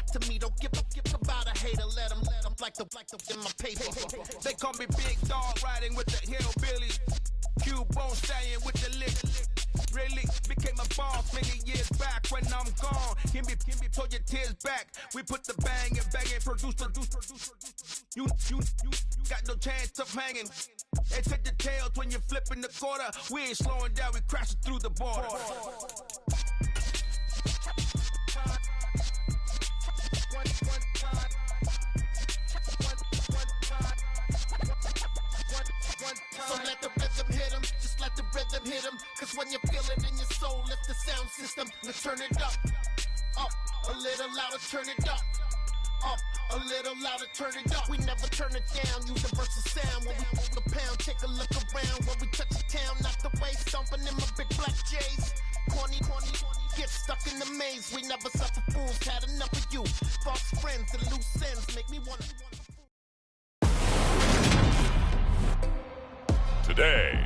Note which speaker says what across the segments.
Speaker 1: to me. Don't give about a hater. Let them like the in my paper. They call me Big Dog riding with the hillbilly. Q-Bone stallion with the lick. Really became a boss many years back. When I'm gone, give me pull your tears back. We put the bang and produce. You got no chance of hanging. They take the tails when you're flipping the quarter. We ain't slowing down, we crashing through the border. So let the rhythm hit him, just let the rhythm hit him. Cause when you feel it in your soul, lift the sound system. Let's turn it up a little louder, turn it up a little louder, turn it up. We never turn it down, universal sound. When we move the pound, take a look around. When we touch the town, not the way, stomping in my big black J's. Corny, get stuck in the maze. We never suffer fools, had enough of you. False friends and loose ends make me wanna.
Speaker 2: Today,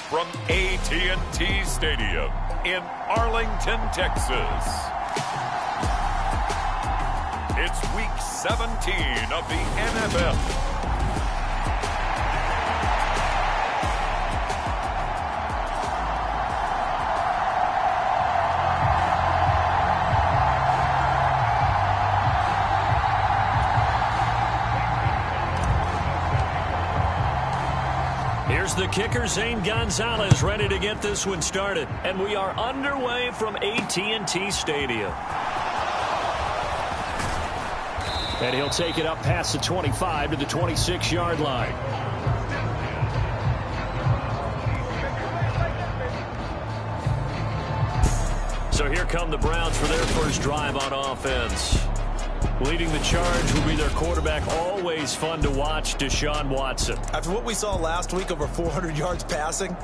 Speaker 2: from AT&T Stadium in Arlington, Texas, it's Week 17 of the NFL.
Speaker 3: Here's the kicker, Zane Gonzalez, ready to get this one started. And we are underway from AT&T Stadium. And he'll take it up past the 25 to the 26-yard line. So here come the Browns for their first drive on offense. Leading the charge will be their quarterback, always fun to watch, Deshaun Watson.
Speaker 4: After what we saw last week, over 400 yards passing,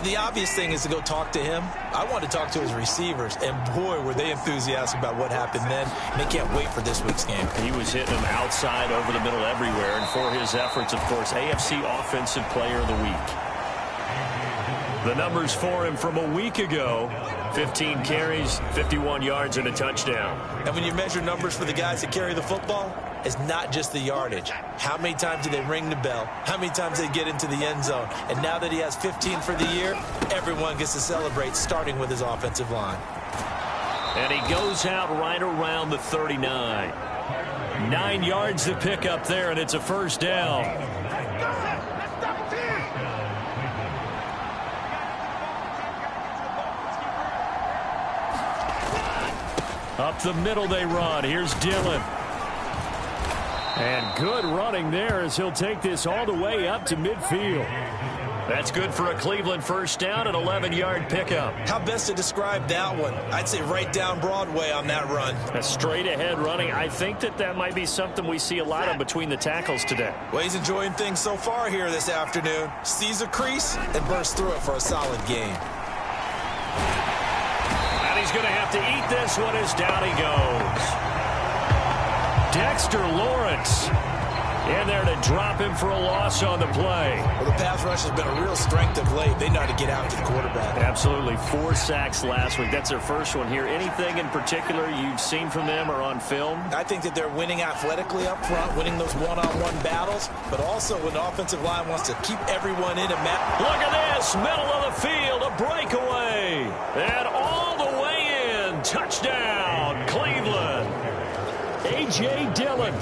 Speaker 4: the obvious thing is to go talk to him. I want to talk to his receivers, and boy, were they enthusiastic about what happened then. And they can't wait for this week's game.
Speaker 3: He was hitting them outside, over the middle, everywhere. And for his efforts, of course, AFC Offensive Player of the Week. The numbers for him from a week ago: 15 carries, 51 yards, and a touchdown.
Speaker 4: And when you measure numbers for the guys that carry the football, it's not just the yardage. How many times do they ring the bell? How many times they get into the end zone? And now that he has 15 for the year, everyone gets to celebrate, starting with his offensive line.
Speaker 3: And he goes out right around the 39. 9 yards to pick up there, and it's a first down. Up the middle they run. Here's Dillon. And good running there as he'll take this all the way up to midfield. That's good for a Cleveland first down, an 11-yard pickup.
Speaker 4: How best to describe that one? I'd say right down Broadway on that run.
Speaker 3: A straight-ahead running. I think that might be something we see a lot of between the tackles today.
Speaker 4: Well, he's enjoying things so far here this afternoon. Sees a crease and bursts through it for a solid gain.
Speaker 3: He's going to have to eat this one as down he goes. Dexter Lawrence in there to drop him for a loss on the play.
Speaker 4: Well, the pass rush has been a real strength of late. They know how to get out to the quarterback.
Speaker 3: Absolutely. 4 sacks last week. That's their first one here. Anything in particular you've seen from them or on film?
Speaker 4: I think that they're winning athletically up front, winning those one-on-one battles, but also when the offensive line wants to keep everyone in a match.
Speaker 3: Look at this. Middle of the field. A breakaway. And all the way in. Touchdown, Cleveland. A.J. Dillon,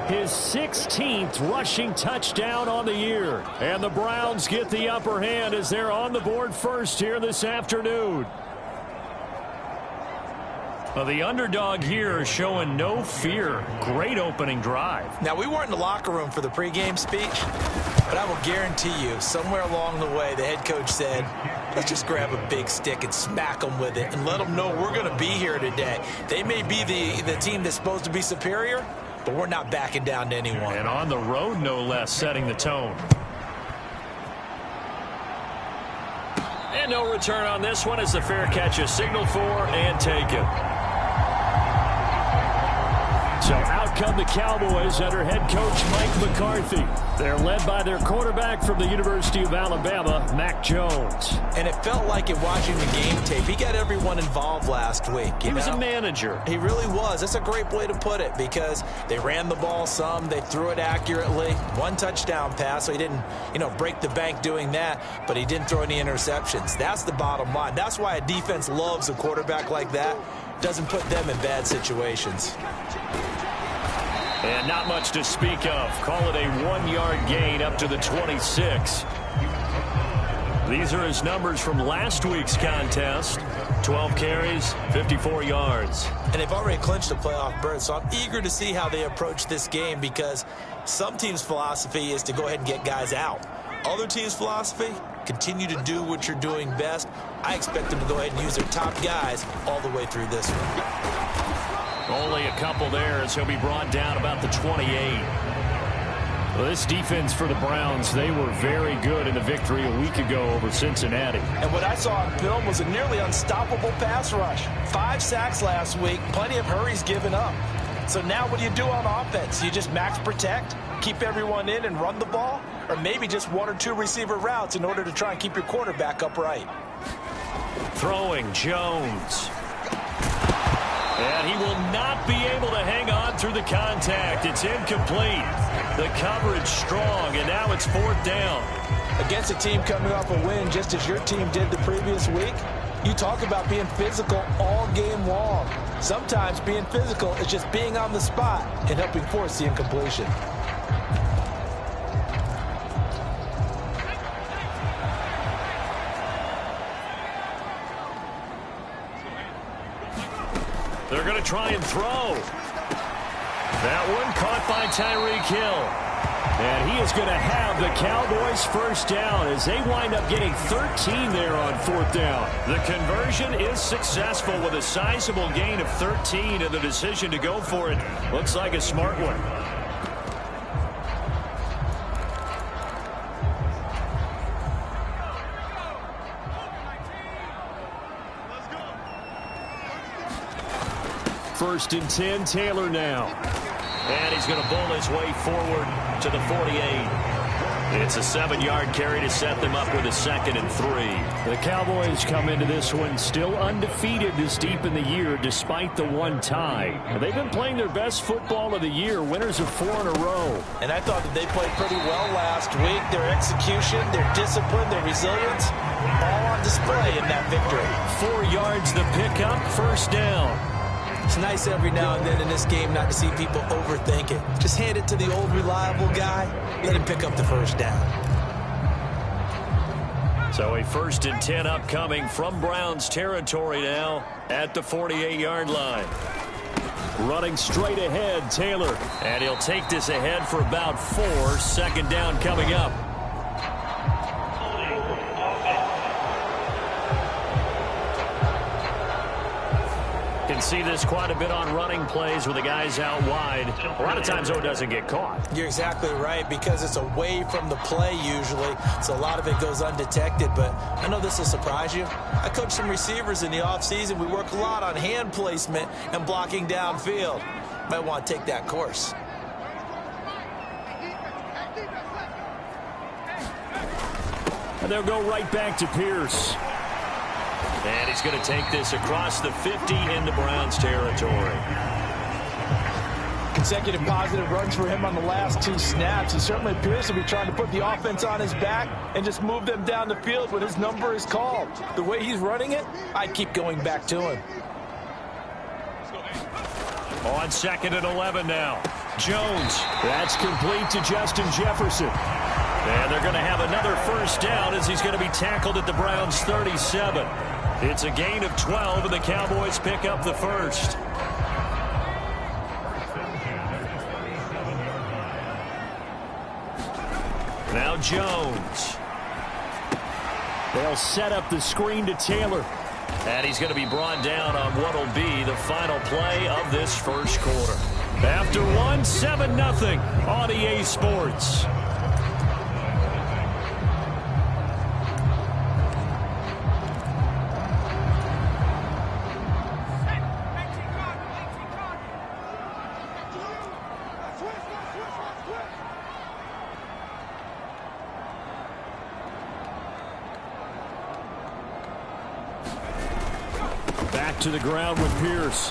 Speaker 3: his 16th rushing touchdown on the year. And the Browns get the upper hand as they're on the board first here this afternoon. Well, the underdog here is showing no fear. Great opening drive.
Speaker 4: Now, we weren't in the locker room for the pregame speech, but I will guarantee you, somewhere along the way, the head coach said, let's just grab a big stick and smack them with it and let them know we're going to be here today. They may be the team that's supposed to be superior, but we're not backing down to anyone.
Speaker 3: And on the road, no less, setting the tone. And no return on this one as the fair catch is signaled for and taken. So out come the Cowboys under head coach Mike McCarthy. They're led by their quarterback from the University of Alabama, Mac Jones.
Speaker 4: And it felt like in watching the game tape, he got everyone involved last week.
Speaker 3: He was a manager.
Speaker 4: He really was. That's a great way to put it because they ran the ball some, they threw it accurately. One touchdown pass, so he didn't, break the bank doing that, but he didn't throw any interceptions. That's the bottom line. That's why a defense loves a quarterback like that. Doesn't put them in bad situations.
Speaker 3: And not much to speak of. Call it a 1-yard gain up to the 26. These are his numbers from last week's contest. 12 carries, 54 yards.
Speaker 4: And they've already clinched a playoff berth, so I'm eager to see how they approach this game because some teams' philosophy is to go ahead and get guys out. Other teams' philosophy, continue to do what you're doing best. I expect them to go ahead and use their top guys all the way through this one.
Speaker 3: Only a couple there as he'll be brought down about the 28. Well, this defense for the Browns, they were very good in the victory a week ago over Cincinnati.
Speaker 4: And what I saw on film was a nearly unstoppable pass rush. 5 sacks last week, plenty of hurries given up. So now what do you do on offense? You just max protect, keep everyone in and run the ball? Or maybe just 1 or 2 receiver routes in order to try and keep your quarterback upright.
Speaker 3: Throwing Jones. And he will not be able to hang on through the contact. It's incomplete. The coverage strong, and now it's 4th down.
Speaker 4: Against a team coming off a win just as your team did the previous week, you talk about being physical all game long. Sometimes being physical is just being on the spot and helping force the incompletion.
Speaker 3: They're going to try and throw. That one caught by Tyreek Hill. And he is going to have the Cowboys first down as they wind up getting 13 there on 4th down. The conversion is successful with a sizable gain of 13, and the decision to go for it looks like a smart one. First and 10, Taylor now. And he's going to bowl his way forward to the 48. It's a 7-yard carry to set them up with a 2nd and 3. The Cowboys come into this one still undefeated this deep in the year despite the 1 tie. They've been playing their best football of the year, winners of 4 in a row.
Speaker 4: And I thought that they played pretty well last week. Their execution, their discipline, their resilience, all on display in that victory.
Speaker 3: 4 yards the pickup, 1st down.
Speaker 4: It's nice every now and then in this game not to see people overthink it. Just hand it to the old reliable guy. Let him pick up the 1st down.
Speaker 3: So a 1st and 10 upcoming from Browns territory now at the 48-yard line. Running straight ahead, Taylor. And he'll take this ahead for about 4. 2nd down coming up. Can see this quite a bit on running plays with the guys out wide. A lot of times, though, it doesn't get caught.
Speaker 4: You're exactly right because it's away from the play usually, so a lot of it goes undetected. But I know this will surprise you. I coach some receivers in the offseason. We work a lot on hand placement and blocking downfield. Might want to take that course.
Speaker 3: And they'll go right back to Pierce. And he's going to take this across the 50 into Browns territory.
Speaker 4: Consecutive positive runs for him on the last 2 snaps. He certainly appears to be trying to put the offense on his back and just move them down the field when his number is called. The way he's running it, I'd keep going back to him.
Speaker 3: On 2nd and 11 now. Jones. That's complete to Justin Jefferson. And they're going to have another 1st down as he's going to be tackled at the Browns 37. It's a gain of 12, and the Cowboys pick up the 1st. Now Jones. They'll set up the screen to Taylor. And he's going to be brought down on what will be the final play of this 1st quarter. After 7-0 on EA Sports. to the ground with Pierce.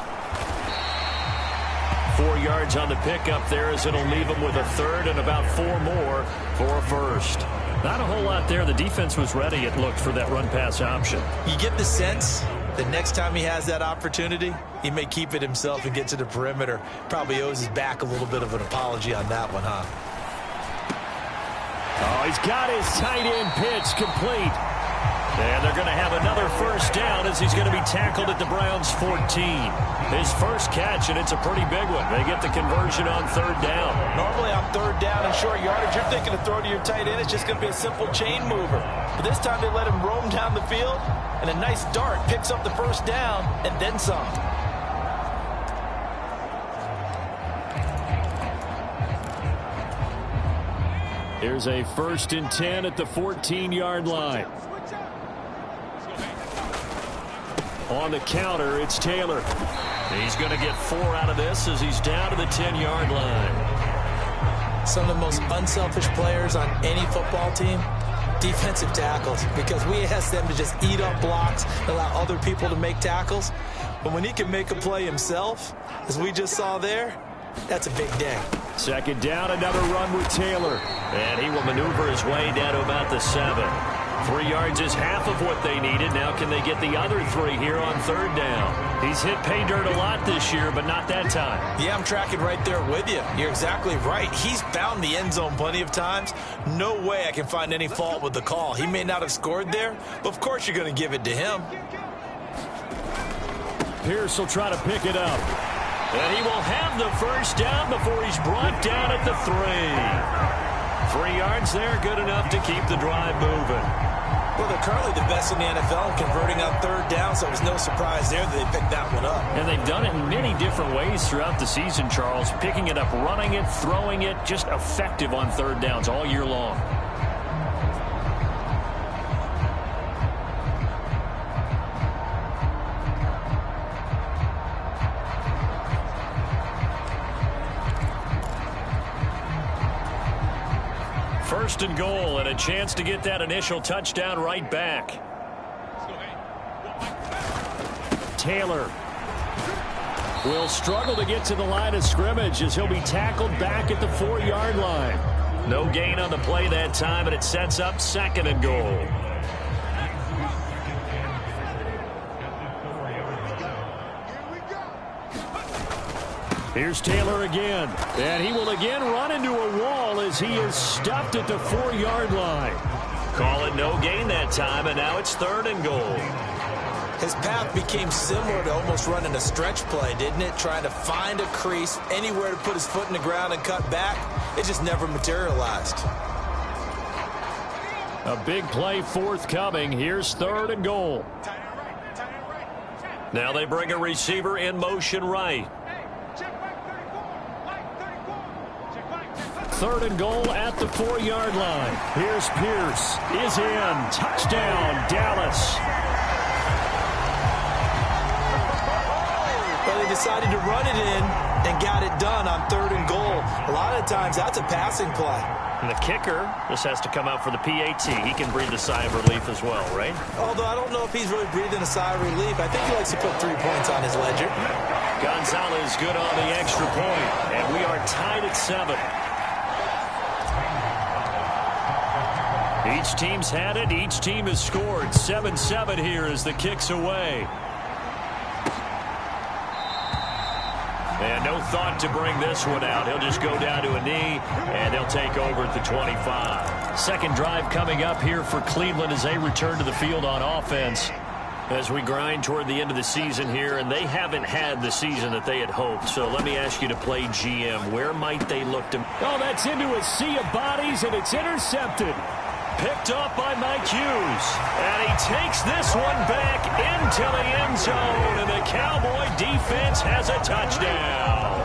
Speaker 3: 4 yards on the pickup there as it'll leave him with a third and about 4 more for a first. Not a whole lot there. The defense was ready, it looked, for that run-pass option.
Speaker 4: You get the sense that next time he has that opportunity, he may keep it himself and get to the perimeter. Probably owes his back a little bit of an apology on that one, huh?
Speaker 3: Oh, he's got his tight end pitch complete. And they're going to have another first down as he's going to be tackled at the Browns' 14. His first catch, and it's a pretty big one. They get the conversion on third down.
Speaker 4: Normally on third down and short yardage, you're thinking to throw to your tight end. It's just going to be a simple chain mover. But this time they let him roam down the field, and a nice dart picks up the first down and then some.
Speaker 3: Here's a 1st and 10 at the 14-yard line. On the counter, it's Taylor. He's going to get 4 out of this as he's down to the 10-yard line.
Speaker 4: Some of the most unselfish players on any football team, defensive tackles, because we ask them to just eat up blocks, allow other people to make tackles. But when he can make a play himself, as we just saw there, that's a big day.
Speaker 3: 2nd down, another run with Taylor. And he will maneuver his way down to about the 7. 3 yards is half of what they needed. Now can they get the other 3 here on third down? He's hit pay dirt a lot this year, but not that time.
Speaker 4: Yeah, I'm tracking right there with you. You're exactly right. He's found the end zone plenty of times. No way I can find any fault with the call. He may not have scored there, but of course you're going to give it to him.
Speaker 3: Pierce will try to pick it up. And he will have the first down before he's brought down at the 3. 3 yards there, good enough to keep the drive moving.
Speaker 4: Well, they're currently the best in the NFL in converting on third down, so it was no surprise there that they picked that one up.
Speaker 3: And they've done it in many different ways throughout the season, Charles. Picking it up, running it, throwing it, just effective on third downs all year long. First and goal, and a chance to get that initial touchdown right back. Taylor will struggle to get to the line of scrimmage as he'll be tackled back at the 4-yard line. No gain on the play that time, and it sets up 2nd and goal. Here's Taylor again, and he will again run into a wall as he is stopped at the 4-yard line. Call it no gain that time, and now it's 3rd and goal.
Speaker 4: His path became similar to almost running a stretch play, didn't it? Trying to find a crease, anywhere to put his foot in the ground and cut back. It just never materialized.
Speaker 3: A big play forthcoming. Here's 3rd and goal. Now they bring a receiver in motion right. 3rd and goal at the 4-yard line. Here's Pierce. Is in. Touchdown, Dallas.
Speaker 4: Well, they decided to run it in and got it done on 3rd and goal. A lot of times, that's a passing play.
Speaker 3: And the kicker just has to come out for the PAT. He can breathe a sigh of relief as well, right?
Speaker 4: Although I don't know if he's really breathing a sigh of relief. I think he likes to put 3 points on his ledger.
Speaker 3: Gonzalez good on the extra point. And we are tied at 7. Each team's had it. Each team has scored. 7-7 here as the kick's away. And no thought to bring this one out. He'll just go down to a knee, and they'll take over at the 25. Second drive coming up here for Cleveland as they return to the field on offense. As we grind toward the end of the season here, and they haven't had the season that they had hoped. So let me ask you to play GM. Where might they look to? Oh, that's into a sea of bodies, and it's intercepted. Picked off by Mike Hughes. And he takes this one back into the end zone, and the Cowboy defense has a touchdown.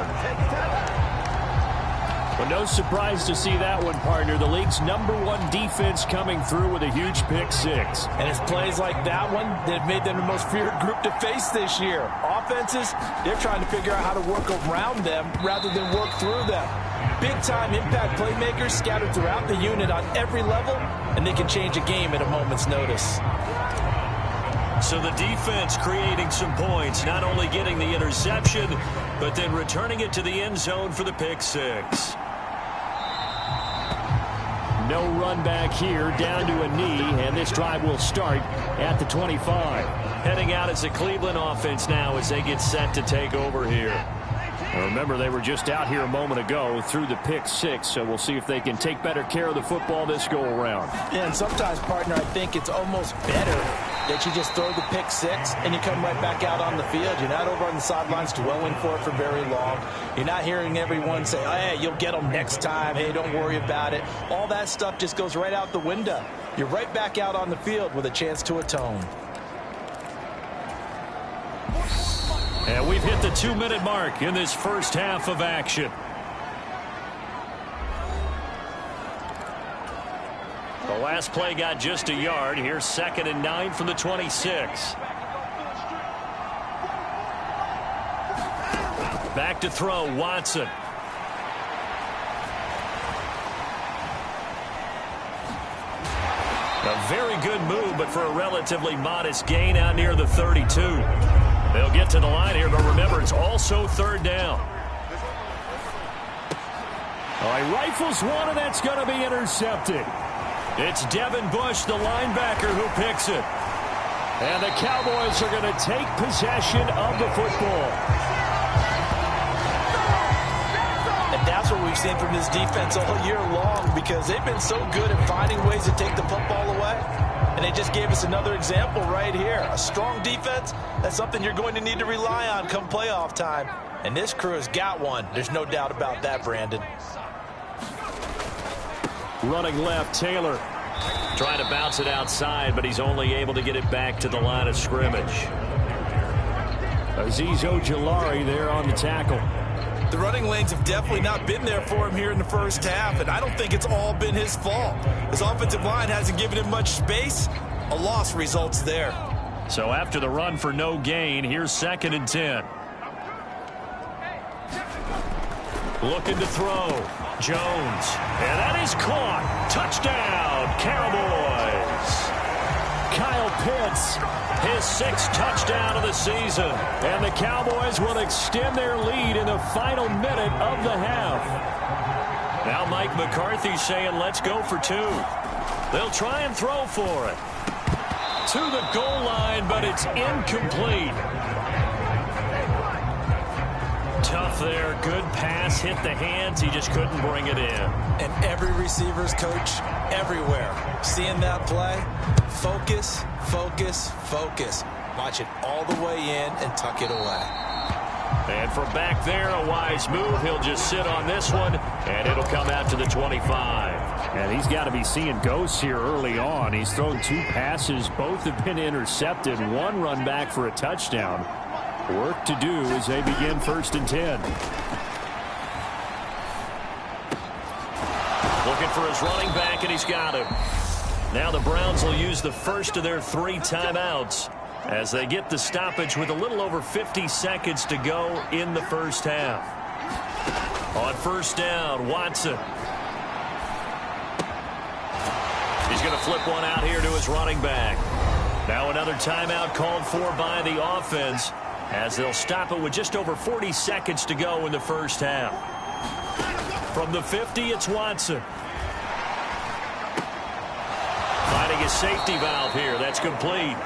Speaker 3: Well, no surprise to see that one, partner. The league's #1 defense coming through with a huge pick-6.
Speaker 4: And it's plays like that one that have made them the most feared group to face this year. Offenses, they're trying to figure out how to work around them rather than work through them. Big-time impact playmakers scattered throughout the unit on every level, and they can change a game at a moment's notice.
Speaker 3: So the defense creating some points, not only getting the interception, but then returning it to the end zone for the pick six.
Speaker 5: No run back here, down to a knee, and this drive will start at the 25.
Speaker 3: Heading out as the Cleveland offense now as they get set to take over here.
Speaker 5: Remember, they were just out here a moment ago through the pick six, so we'll see if they can take better care of the football this go-around.
Speaker 4: Yeah, and sometimes, partner, I think it's almost better that you just throw the pick six and you come right back out on the field. You're not over on the sidelines dwelling for it for very long. You're not hearing everyone say, oh, hey, you'll get them next time. Hey, don't worry about it. All that stuff just goes right out the window. You're right back out on the field with a chance to atone.
Speaker 3: And we've hit the 2-minute mark in this first half of action. The last play got just a yard. Here's 2nd and 9 from the 26. Back to throw, Watson. A very good move, but for a relatively modest gain out near the 32. They'll get to the line here, but remember, it's also 3rd down.
Speaker 5: All right, rifles one, and that's going to be intercepted.
Speaker 3: It's Devin Bush, the linebacker, who picks it.
Speaker 5: And the Cowboys are going to take possession of the football.
Speaker 4: And that's what we've seen from this defense all year long, because they've been so good at finding ways to take the football away. And they just gave us another example right here. A strong defense, that's something you're going to need to rely on come playoff time. And this crew has got one. There's no doubt about that, Brandon.
Speaker 5: Running left, Taylor.
Speaker 3: Trying to bounce it outside, but he's only able to get it back to the line of scrimmage.
Speaker 5: Azeez Ojulari there on the tackle.
Speaker 4: The running lanes have definitely not been there for him here in the first half, and I don't think it's all been his fault. His offensive line hasn't given him much space. A loss results there.
Speaker 3: So after the run for no gain, here's 2nd and 10. Looking to throw. Jones. And that is caught. Touchdown, Cowboys.
Speaker 5: Kyle Pitts.
Speaker 3: His 6th touchdown of the season.
Speaker 5: And the Cowboys will extend their lead in the final minute of the half.
Speaker 3: Now Mike McCarthy saying, let's go for 2. They'll try and throw for it. To the goal line, but it's incomplete. Tough there. Good pass. Hit the hands. He just couldn't bring it in.
Speaker 4: And every receiver's coach everywhere seeing that play. Focus, focus, focus. Watch it all the way in and tuck it away.
Speaker 3: And from back there, a wise move. He'll just sit on this one, and it'll come out to the 25.
Speaker 5: And he's got to be seeing ghosts here early on. He's thrown 2 passes. Both have been intercepted. 1 run back for a touchdown. Work to do as they begin 1st and 10.
Speaker 3: Looking for his running back, and he's got him. Now the Browns will use the first of their 3 timeouts as they get the stoppage with a little over 50 seconds to go in the first half. On 1st down, Watson. He's going to flip one out here to his running back. Now another timeout called for by the offense as they'll stop it with just over 40 seconds to go in the first half. From the 50, it's Watson. Finding his safety valve here. That's complete.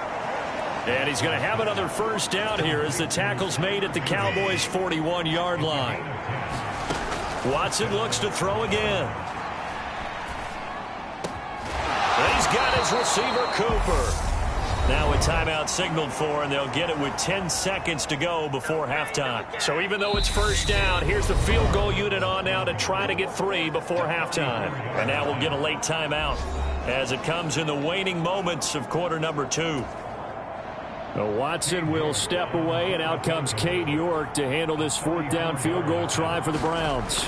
Speaker 3: And he's going to have another 1st down here as the tackle's made at the Cowboys' 41-yard line. Watson looks to throw again. And he's got his receiver, Cooper. Now a timeout signaled for, and they'll get it with 10 seconds to go before halftime. So even though it's 1st down, here's the field goal unit on now to try to get 3 before halftime. And now we'll get a late timeout as it comes in the waning moments of quarter number 2.
Speaker 5: Watson will step away, and out comes Cade York to handle this 4th down field goal try for the Browns.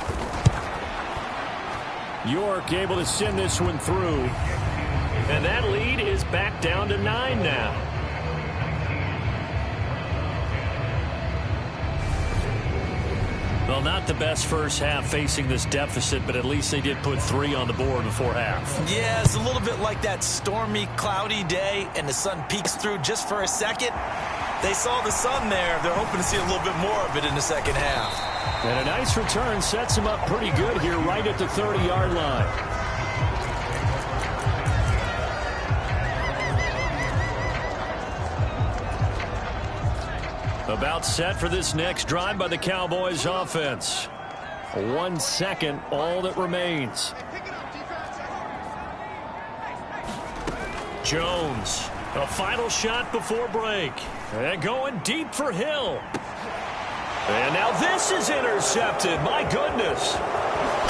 Speaker 5: York able to send this one through.
Speaker 3: And that lead is back down to 9 now. Well, not the best first half facing this deficit, but at least they did put 3 on the board before half.
Speaker 4: Yeah, it's a little bit like that stormy, cloudy day, and the sun peeks through just for a second. They saw the sun there. They're hoping to see a little bit more of it in the second half.
Speaker 3: And a nice return sets them up pretty good here right at the 30-yard line. About set for this next drive by the Cowboys offense. 1 second, all that remains. Jones, a final shot before break. And going deep for Hill. And now this is intercepted. My goodness.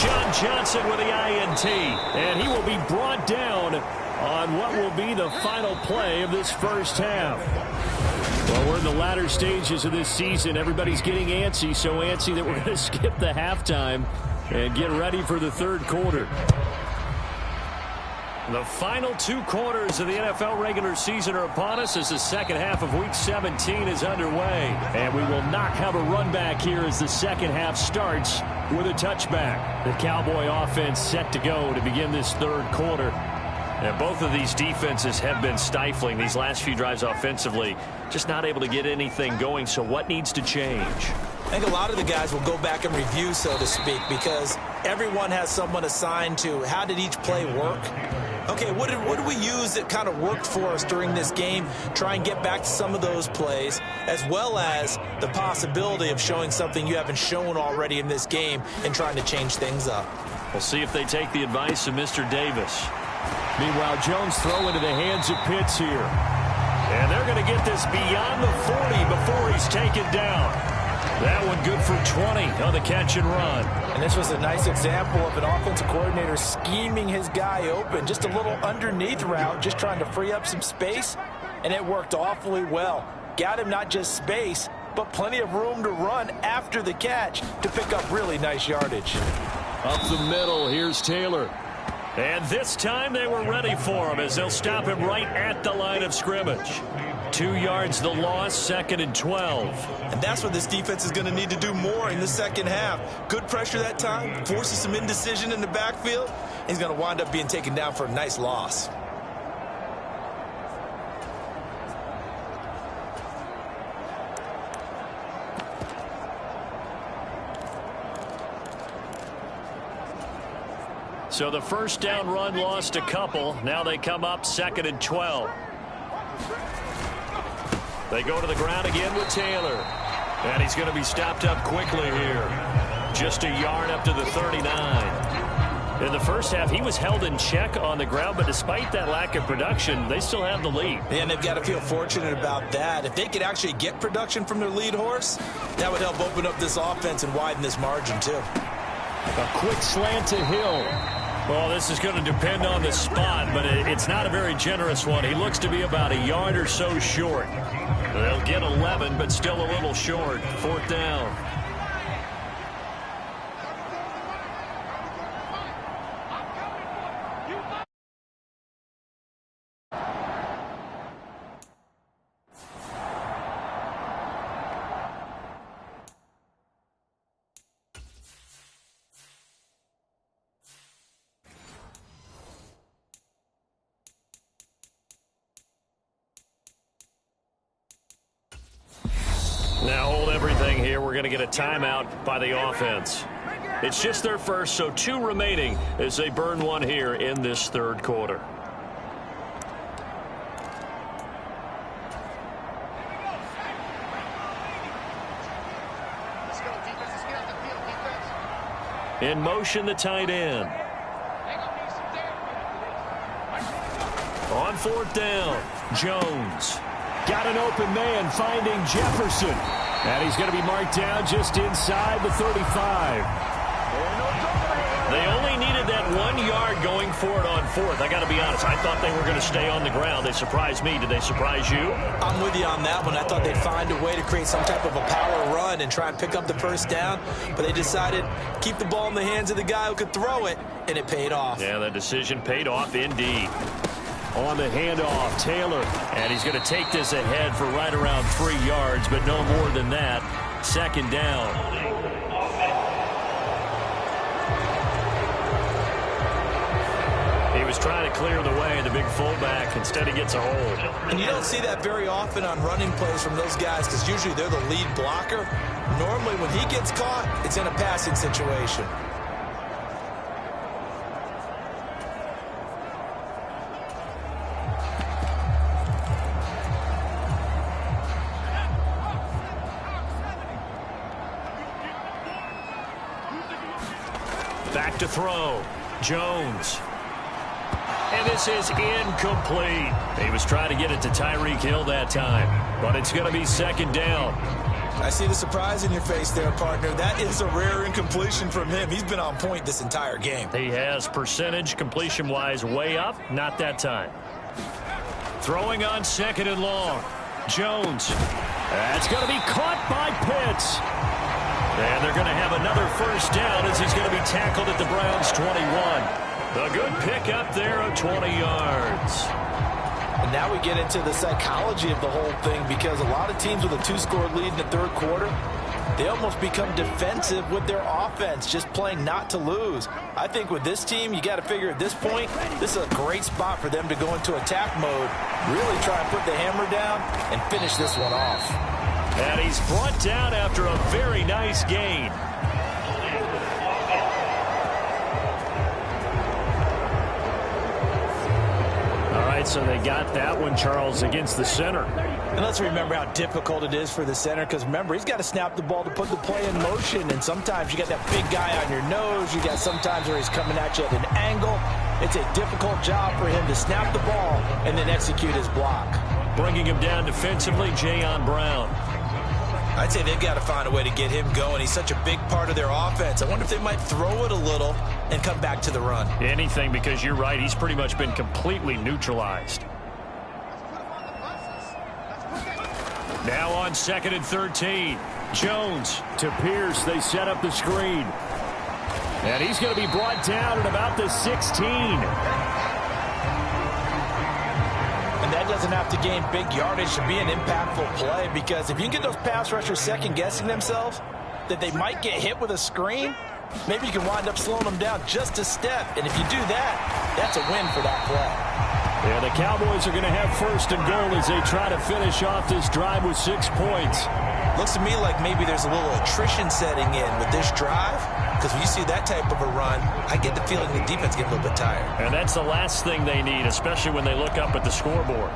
Speaker 3: John Johnson with the INT. And he will be brought down on what will be the final play of this first half. Well, we're in the latter stages of this season. Everybody's getting antsy, so antsy that we're going to skip the halftime and get ready for the third quarter. The final 2 quarters of the NFL regular season are upon us as the second half of Week 17 is underway. And we will not have a run back here as the second half starts with a touchback. The Cowboy offense set to go to begin this third quarter. And both of these defenses have been stifling these last few drives offensively. Just not able to get anything going. So what needs to change?
Speaker 4: I think a lot of the guys will go back and review, so to speak, because everyone has someone assigned to how did each play work. Okay, what did we use that kind of worked for us during this game? Try and get back to some of those plays, as well as the possibility of showing something you haven't shown already in this game and trying to change things up.
Speaker 3: We'll see if they take the advice of Mr. Davis. Meanwhile, Jones throw into the hands of Pitts here. And they're going to get this beyond the 40 before he's taken down. That one good for 20 on the catch and run.
Speaker 4: And this was a nice example of an offensive coordinator scheming his guy open. Just a little underneath route, just trying to free up some space. And it worked awfully well. Got him not just space, but plenty of room to run after the catch to pick up really nice yardage.
Speaker 3: Up the middle, here's Taylor. And this time they were ready for him as they'll stop him right at the line of scrimmage. 2 yards the loss, 2nd and 12.
Speaker 4: And that's what this defense is going to need to do more in the second half. Good pressure that time, forces some indecision in the backfield. He's going to wind up being taken down for a nice loss.
Speaker 3: So the first down run lost a couple. Now they come up 2nd and 12. They go to the ground again with Taylor. And he's going to be stopped up quickly here. Just a yard up to the 39. In the first half, he was held in check on the ground, but despite that lack of production, they still have the lead.
Speaker 4: And they've got to feel fortunate about that. If they could actually get production from their lead horse, that would help open up this offense and widen this margin, too.
Speaker 3: A quick slant to Hill. Well, this is going to depend on the spot, but it's not a very generous one. He looks to be about a yard or so short. They'll get 11, but still a little short. 4th down. Now hold everything here. We're going to get a timeout by the offense. It's just their first, so 2 remaining as they burn one here in this third quarter. In motion, the tight end. On 4th down, Jones. Got an open man finding Jefferson. And he's going to be marked down just inside the 35. They only needed that 1 yard going for it on 4th. I got to be honest, I thought they were going to stay on the ground. They surprised me. Did they surprise you?
Speaker 4: I'm with you on that one. I thought they'd find a way to create some type of a power run and try and pick up the first down. But they decided keep the ball in the hands of the guy who could throw it, and it paid off.
Speaker 3: Yeah, that decision paid off indeed. On the handoff, Taylor. And he's going to take this ahead for right around 3 yards, but no more than that. 2nd down. trying to clear the way, and the big fullback instead he gets a hold.
Speaker 4: And you don't see that very often on running plays from those guys because usually they're the lead blocker. Normally when he gets caught, it's in a passing situation.
Speaker 3: Back to throw. Jones. And this is incomplete. He was trying to get it to Tyreek Hill that time, but it's going to be second down.
Speaker 4: I see the surprise in your face there, partner. That is a rare incompletion from him. He's been on point this entire game.
Speaker 3: He has percentage completion-wise way up. Not that time. Throwing on second and long. Jones. That's going to be caught by Pitts. And they're going to have another first down as he's going to be tackled at the Browns' 21. A good pickup there of 20 yards.
Speaker 4: And now we get into the psychology of the whole thing because a lot of teams with a two-score lead in the third quarter, they almost become defensive with their offense, just playing not to lose. I think with this team, you got to figure at this point, this is a great spot for them to go into attack mode, really try and put the hammer down and finish this one off.
Speaker 3: And he's brought down after a very nice gain. All right, so they got that one, Charles, against the center.
Speaker 4: And let's remember how difficult it is for the center because, remember, he's got to snap the ball to put the play in motion. And sometimes you got that big guy on your nose. You got sometimes where he's coming at you at an angle. It's a difficult job for him to snap the ball and then execute his block.
Speaker 3: Bringing him down defensively, Jayon Brown.
Speaker 4: I'd say they've got to find a way to get him going. He's such a big part of their offense. I wonder if they might throw it a little and come back to the run.
Speaker 3: Anything, because you're right. He's pretty much been completely neutralized. Now on second and 13. Jones to Pierce. They set up the screen. And he's going to be brought down at about the 16.
Speaker 4: That doesn't have to gain big yardage to be an impactful play because if you can get those pass rushers second-guessing themselves that they might get hit with a screen, maybe you can wind up slowing them down just a step. And if you do that, that's a win for that play.
Speaker 3: Yeah, the Cowboys are going to have first and goal as they try to finish off this drive with 6 points.
Speaker 4: Looks to me like maybe there's a little attrition setting in with this drive because when you see that type of a run, I get the feeling the defense gets a little bit tired.
Speaker 3: And that's the last thing they need, especially when they look up at the scoreboard.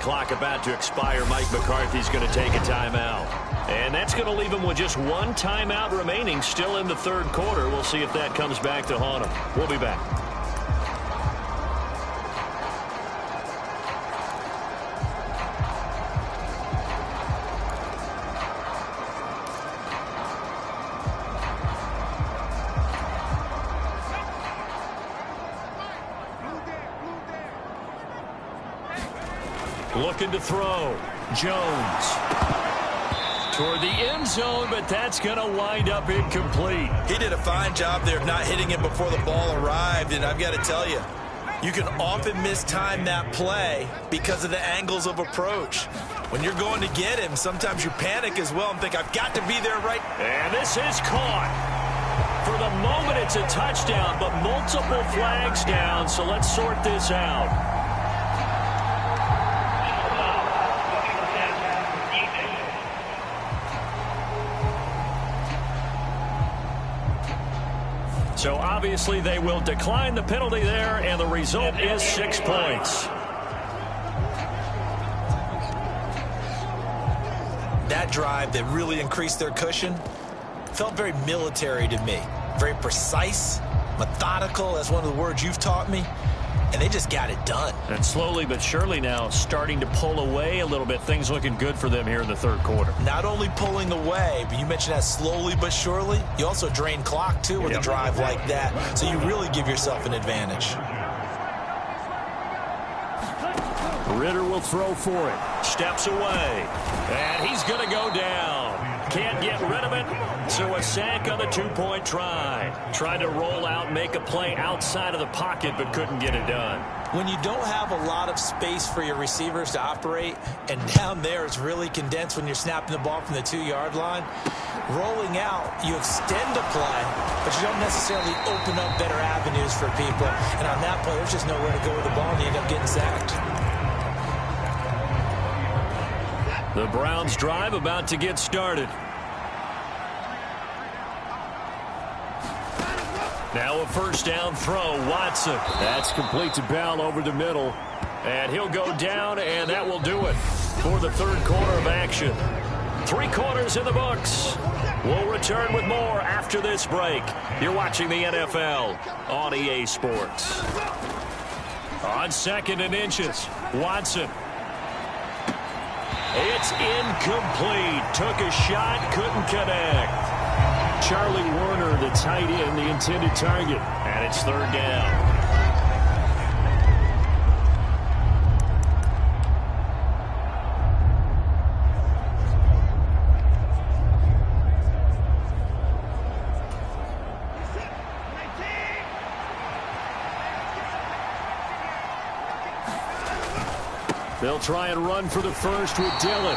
Speaker 3: Clock about to expire. Mike McCarthy's going to take a timeout. And that's going to leave him with just one timeout remaining still in the third quarter. We'll see if that comes back to haunt him. We'll be back. Looking to throw. Jones. Toward the end zone, but that's going to wind up incomplete.
Speaker 4: He did a fine job there of not hitting it before the ball arrived, and I've got to tell you, you can often mistime that play because of the angles of approach. When you're going to get him, sometimes you panic as well and think, I've got to be there right.
Speaker 3: And this is caught. For the moment, it's a touchdown, but multiple flags down, so let's sort this out. So obviously they will decline the penalty there, and the result is 6 points.
Speaker 4: That drive that really increased their cushion felt very military to me. Very precise, methodical, that's one of the words you've taught me. And they just got it done.
Speaker 3: And slowly but surely now starting to pull away a little bit. Things looking good for them here in the third quarter.
Speaker 4: Not only pulling away, but you mentioned that slowly but surely. You also drain clock, too, with a drive like that. So you really give yourself an advantage.
Speaker 3: Ritter will throw for it. Steps away. And he's going to go down. Can't get rid of it. So a sack on the two-point try. Tried to roll out, make a play outside of the pocket, but couldn't get it done.
Speaker 4: When you don't have a lot of space for your receivers to operate, and down there it's really condensed when you're snapping the ball from the 2-yard line, rolling out, you extend a play, but you don't necessarily open up better avenues for people. And on that play, there's just nowhere to go with the ball, and you end up getting sacked.
Speaker 3: The Browns drive about to get started. Now a first down throw, Watson. That's complete to Bell over the middle. And he'll go down, and that will do it for the third quarter of action. 3 quarters in the books. We'll return with more after this break. You're watching the NFL on EA Sports. On 2nd and inches, Watson. It's incomplete. Took a shot, couldn't connect. Charlie Warner, the tight end, the intended target. And it's 3rd down. They'll try and run for the first with Dillon.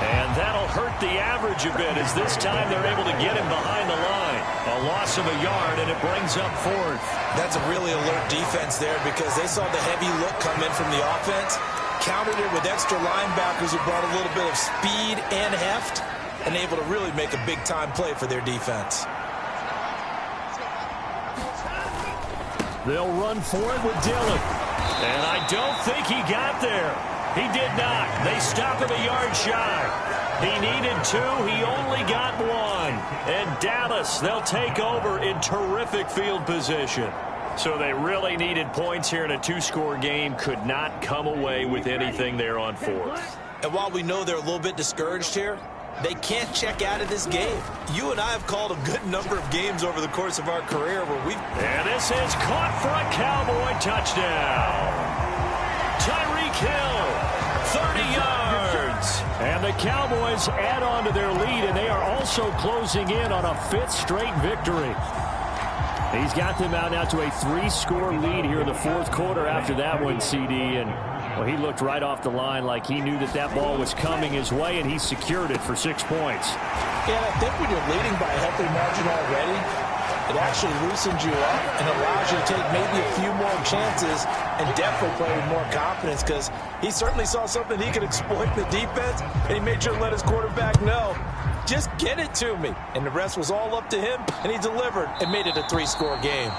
Speaker 3: And that'll hurt the average a bit as this time they're able to get him behind the line. A loss of a yard, and it brings up 4th.
Speaker 4: That's a really alert defense there because they saw the heavy look come in from the offense, countered it with extra linebackers who brought a little bit of speed and heft, and able to really make a big-time play for their defense.
Speaker 3: They'll run for it with Dillon. And I don't think he got there. He did not. They stop him a yard shy. He needed 2. He only got 1. And Dallas, they'll take over in terrific field position. So they really needed points here in a 2-score game. Could not come away with anything there on 4th.
Speaker 4: And while we know they're a little bit discouraged here, they can't check out of this game. You and I have called a good number of games over the course of our career where we've...
Speaker 3: And this is caught for a Cowboy touchdown. Tyreek Hill, 30 yards. And the Cowboys add on to their lead, and they are also closing in on a 5th straight victory. He's got them out now to a 3-score lead here in the 4th quarter after that one, CD. And well, he looked right off the line like he knew that that ball was coming his way, and he secured it for 6 points.
Speaker 4: Yeah, I think when you're leading by a healthy margin already, it actually loosens you up and allows you to take maybe a few more chances and definitely play with more confidence because he certainly saw something he could exploit in the defense, and he made sure to let his quarterback know, just get it to me. And the rest was all up to him, and he delivered and made it a 3-score game.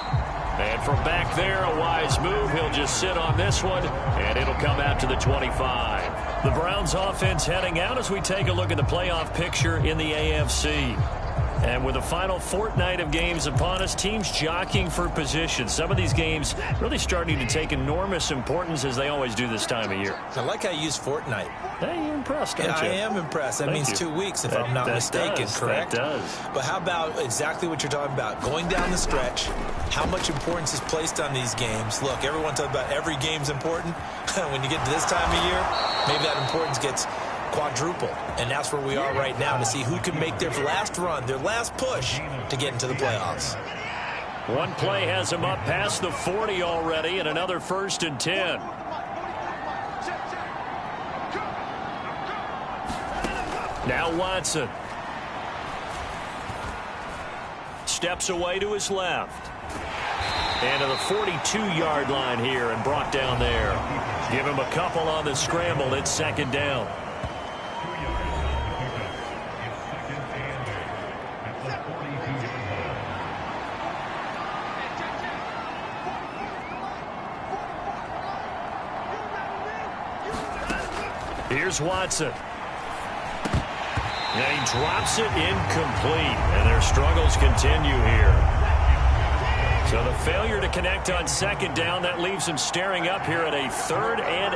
Speaker 3: And from back there, a wise move. He'll just sit on this one, and it'll come out to the 25. The Browns offense heading out as we take a look at the playoff picture in the AFC. And with the final fortnight of games upon us, teams jockeying for position. Some of these games really starting to take enormous importance as they always do this time of year.
Speaker 4: I like how you use fortnight.
Speaker 3: Hey, you're impressed, aren't you?
Speaker 4: I am impressed. That means 2 weeks, if I'm not mistaken, correct?
Speaker 3: That does.
Speaker 4: But how about exactly what you're talking about? Going down the stretch, how much importance is placed on these games? Look, everyone talks about every game's important. When you get to this time of year, maybe that importance gets quadruple. And that's where we are right now to see who can make their last run, their last push to get into the playoffs.
Speaker 3: One play has him up past the 40 already, and another 1st and 10. Now Watson. Steps away to his left. And to the 42-yard line here and brought down there. Give him a couple on the scramble. It's 2nd down. Here's Watson. And he drops it incomplete. And their struggles continue here. So the failure to connect on 2nd down, that leaves him staring up here at a 3rd and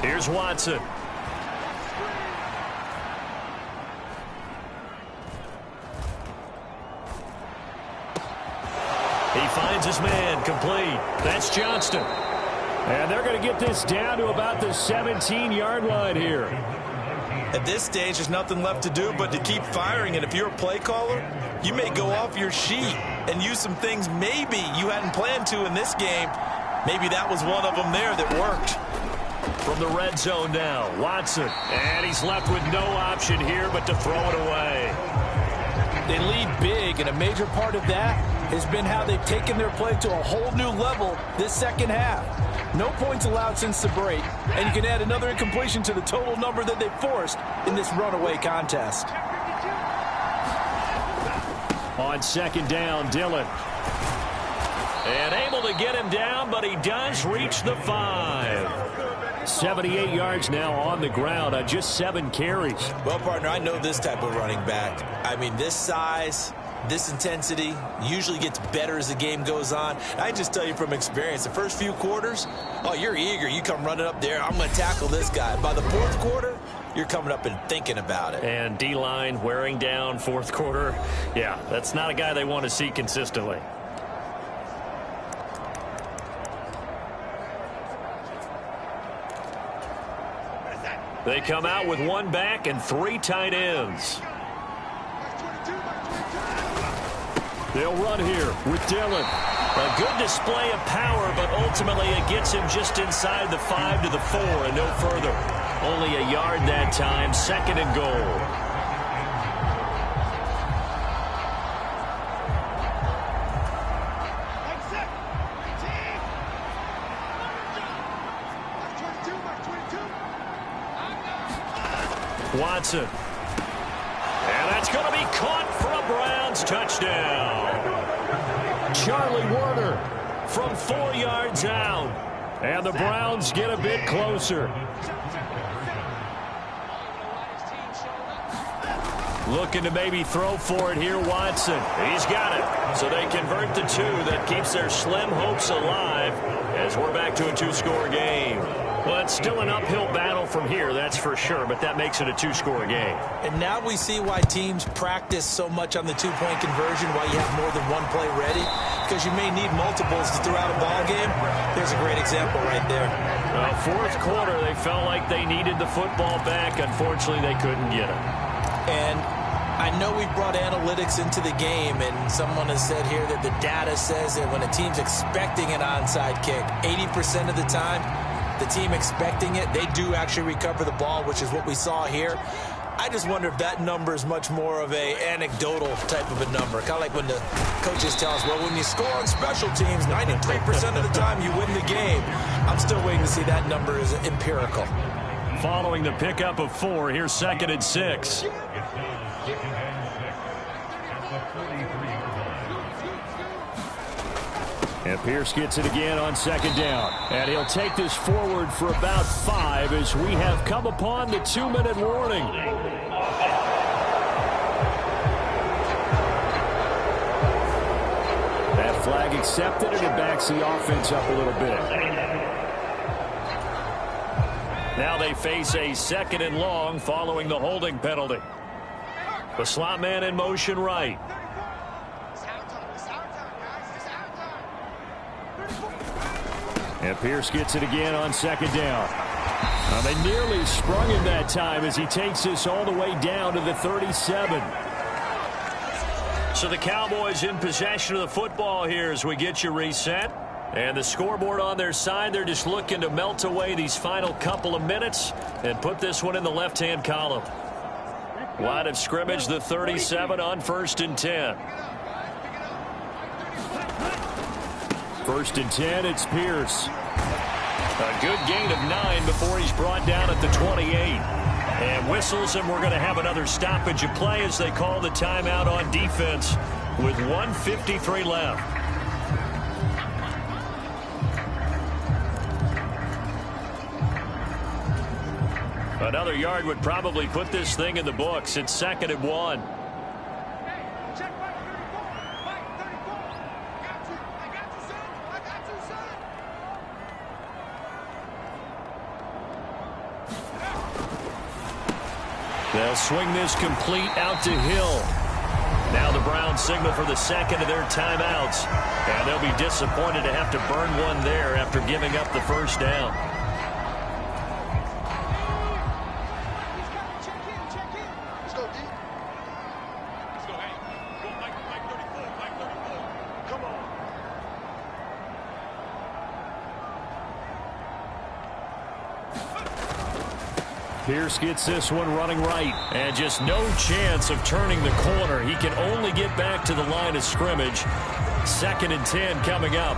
Speaker 3: 8. Here's Watson. He finds his man, complete. That's Johnston.
Speaker 5: And they're going to get this down to about the 17-yard line here.
Speaker 4: At this stage, there's nothing left to do but to keep firing. And if you're a play caller, you may go off your sheet and use some things maybe you hadn't planned to in this game. Maybe that was one of them there that worked.
Speaker 3: From the red zone now, Watson. And he's left with no option here but to throw it away.
Speaker 4: They lead big, and a major part of that has been how they've taken their play to a whole new level this second half. No points allowed since the break, and you can add another incompletion to the total number that they forced in this runaway contest.
Speaker 5: On second down, Dillon.
Speaker 3: And able to get him down, but he does reach the 5.
Speaker 5: 78 yards now on the ground on just 7 carries.
Speaker 4: Well, partner, I know this type of running back. I mean, this size, this intensity usually gets better as the game goes on. I just tell you from experience, the first few quarters, oh, you're eager. You come running up there, I'm going to tackle this guy. By the fourth quarter, you're coming up and thinking about it.
Speaker 3: And D-line wearing down fourth quarter. Yeah, that's not a guy they want to see consistently. They come out with 1 back and 3 tight ends.
Speaker 5: They'll run here with Dillon.
Speaker 3: A good display of power, but ultimately it gets him just inside the 5 to the 4 and no further. Only a yard that time, 2nd and goal. Watson. And that's going to be caught for a Browns touchdown.
Speaker 5: Charlie Warner
Speaker 3: from 4 yards out.
Speaker 5: And the Browns get a bit closer.
Speaker 3: Looking to maybe throw for it here, Watson. He's got it. So they convert the 2. That keeps their slim hopes alive as we're back to a 2-score game. Well, it's still an uphill battle from here, that's for sure, but that makes it a 2-score game.
Speaker 4: And now we see why teams practice so much on the 2-point conversion, why you have more than 1 play ready, because you may need multiples to throw out a ball game. There's a great example right there.
Speaker 3: Fourth quarter, they felt like they needed the football back. Unfortunately, they couldn't get it.
Speaker 4: And I know we brought analytics into the game, and someone has said here that the data says that when a team's expecting an onside kick, 80% of the time, the team expecting it, they do actually recover the ball, which is what we saw here. I just wonder if that number is much more of a anecdotal type of a number. Kind of like when the coaches tell us, well, when you score on special teams, 93% of the time you win the game. I'm still waiting to see that number is empirical.
Speaker 3: Following the pickup of 4, here's 2nd and 6.
Speaker 5: And Pierce gets it again on 2nd down. And he'll take this forward for about 5 as we have come upon the 2-minute warning. That flag accepted, and it backs the offense up a little bit.
Speaker 3: Now they face a 2nd and long following the holding penalty. The slot man in motion right.
Speaker 5: And Pierce gets it again on 2nd down. Now they nearly sprung him that time as he takes this all the way down to the 37.
Speaker 3: So the Cowboys in possession of the football here as we get you reset. And the scoreboard on their side, they're just looking to melt away these final couple of minutes and put this one in the left-hand column. Line of scrimmage, the 37 on 1st and 10.
Speaker 5: 1st and 10, it's Pierce.
Speaker 3: A good gain of 9 before he's brought down at the 28. And whistles, and we're going to have another stoppage of play as they call the timeout on defense with 1:53 left. Another yard would probably put this thing in the books. It's 2nd and 1. They'll swing this complete out to Hill. Now the Browns sound signal for the second of their timeouts. And they'll be disappointed to have to burn one there after giving up the first down.
Speaker 5: Pierce gets this one running right.
Speaker 3: And just no chance of turning the corner. He can only get back to the line of scrimmage. 2nd and 10 coming up.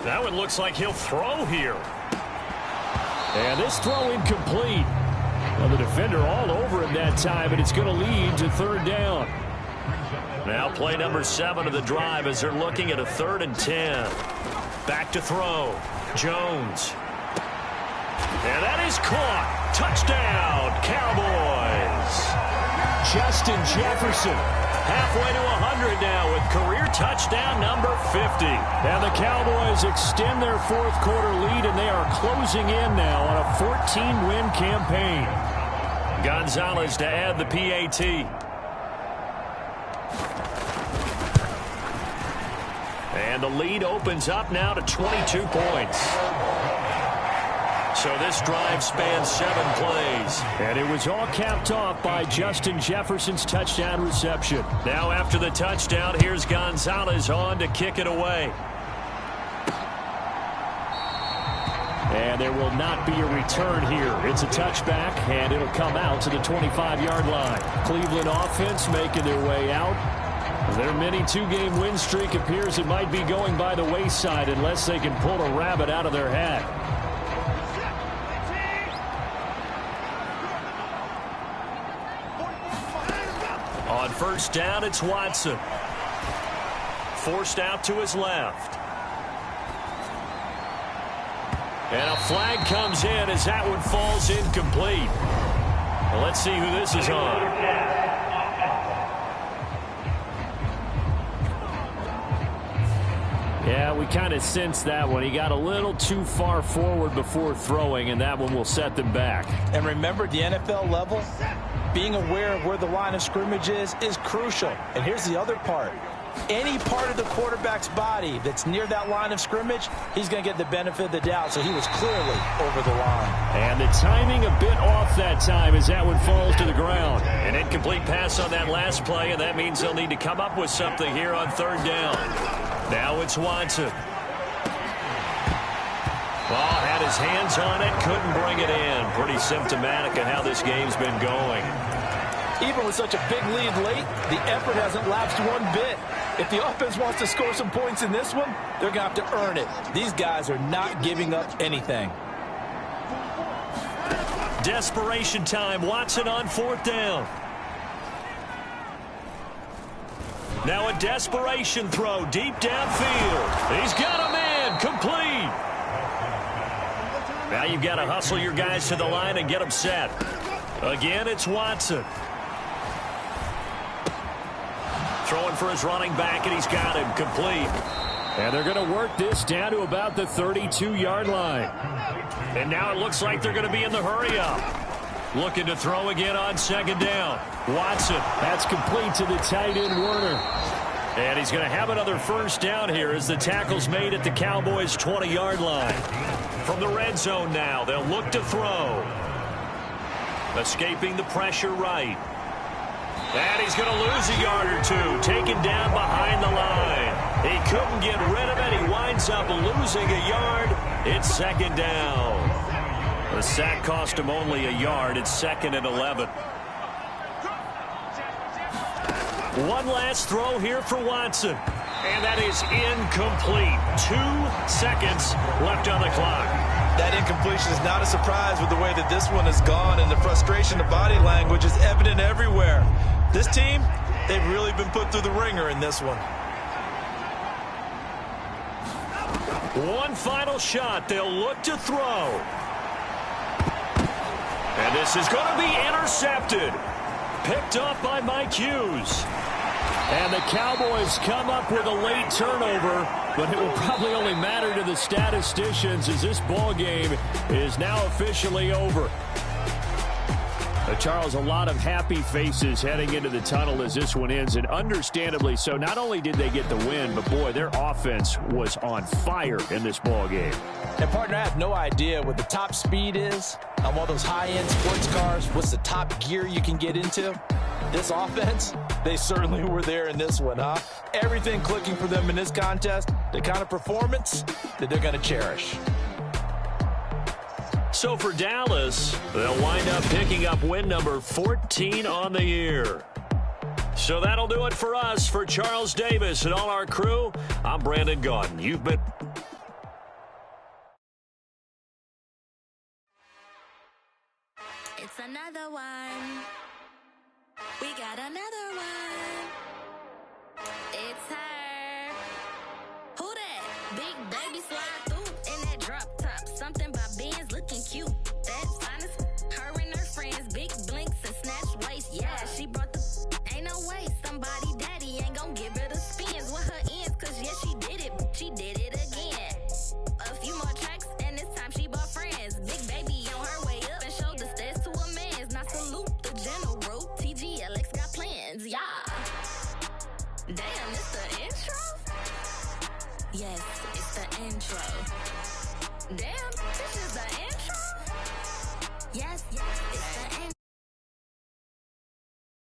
Speaker 3: That one looks like he'll throw here.
Speaker 5: And this throw incomplete. Well, the defender all over him that time, and it's going to lead to 3rd down.
Speaker 3: Now play number 7 of the drive as they're looking at a 3rd and 10. Back to throw. Jones. And that is caught. Touchdown, Cowboys.
Speaker 5: Justin Jefferson.
Speaker 3: Halfway to 100 now with career touchdown number 50.
Speaker 5: And the Cowboys extend their 4th quarter lead, and they are closing in now on a 14-win campaign.
Speaker 3: Gonzalez to add the PAT. And the lead opens up now to 22 points. So this drive spans 7 plays.
Speaker 5: And it was all capped off by Justin Jefferson's touchdown reception.
Speaker 3: Now after the touchdown, here's Gonzalez on to kick it away.
Speaker 5: And there will not be a return here. It's a touchback, and it'll come out to the 25-yard line. Cleveland offense making their way out. Their mini 2-game win streak appears it might be going by the wayside unless they can pull a rabbit out of their hat.
Speaker 3: On 1st down, it's Watson. Forced out to his left. And a flag comes in as that one falls incomplete. Well, let's see who this is on.
Speaker 5: Yeah, we kind of sensed that one. He got a little too far forward before throwing, and that one will set them back.
Speaker 4: And remember, the NFL level, being aware of where the line of scrimmage is crucial. And here's the other part. Any part of the quarterback's body that's near that line of scrimmage, he's going to get the benefit of the doubt. So he was clearly over the line.
Speaker 5: And the timing a bit off that time as that one falls to the ground.
Speaker 3: An incomplete pass on that last play, and that means they'll need to come up with something here on 3rd down. Now it's Watson. Ball had his hands on it, couldn't bring it in. Pretty symptomatic of how this game's been going.
Speaker 4: Even with such a big lead late, the effort hasn't lapsed one bit. If the offense wants to score some points in this one, they're going to have to earn it. These guys are not giving up anything.
Speaker 3: Desperation time. Watson on 4th down. Now a desperation throw deep downfield. He's got him in. Complete. Now you've got to hustle your guys to the line and get them set. Again, it's Watson. Throwing for his running back, and he's got him complete.
Speaker 5: And they're going to work this down to about the 32-yard line.
Speaker 3: And now it looks like they're going to be in the hurry-up. Looking to throw again on 2nd down. Watson.
Speaker 5: That's complete to the tight end, Werner.
Speaker 3: And he's going to have another 1st down here as the tackle's made at the Cowboys' 20-yard line. From the red zone now, they'll look to throw. Escaping the pressure right. And he's going to lose a yard or two. Taken down behind the line. He couldn't get rid of it. He winds up losing a yard. It's 2nd down. The sack cost him only a yard. It's 2nd and 11. One last throw here for Watson. And that is incomplete. 2 seconds left on the clock.
Speaker 4: That incompletion is not a surprise with the way that this one has gone, and the frustration, the body language is evident everywhere. This team, they've really been put through the ringer in this one.
Speaker 3: One final shot. They'll look to throw. And this is going to be intercepted. Picked off by Mike Hughes. And the Cowboys come up with a late turnover, but it will probably only matter to the statisticians as this ball game is now officially over. Charles, a lot of happy faces heading into the tunnel as this one ends, and understandably so. Not only did they get the win, but, boy, their offense was on fire in this ball game.
Speaker 4: And, partner, I have no idea what the top speed is on one of those high-end sports cars. What's the top gear you can get into? This offense, they certainly were there in this one, huh? Everything clicking for them in this contest, the kind of performance that they're going to cherish.
Speaker 3: So for Dallas, they'll wind up picking up win number 14 on the year. So that'll do it for us. For Charles Davis and all our crew, I'm Brandon Gaudin. You've been...
Speaker 6: It's another one. We got another one. It's her. Who that? Big baby slide through in that drop top. Something by Benz looking cute. That's honest. Her and her friends, big blinks and snatch waist. Yeah, she brought the... Ain't no way somebody daddy ain't gonna give her the spins with her ends. Cause yeah, she did it. She did it again. A few more tracks and this time she bought friends. Big baby on her way up and showed the stairs to a man's. Now salute the general. TGLX got plans, yeah. Damn, it's the intro? Yes, it's the intro. Damn.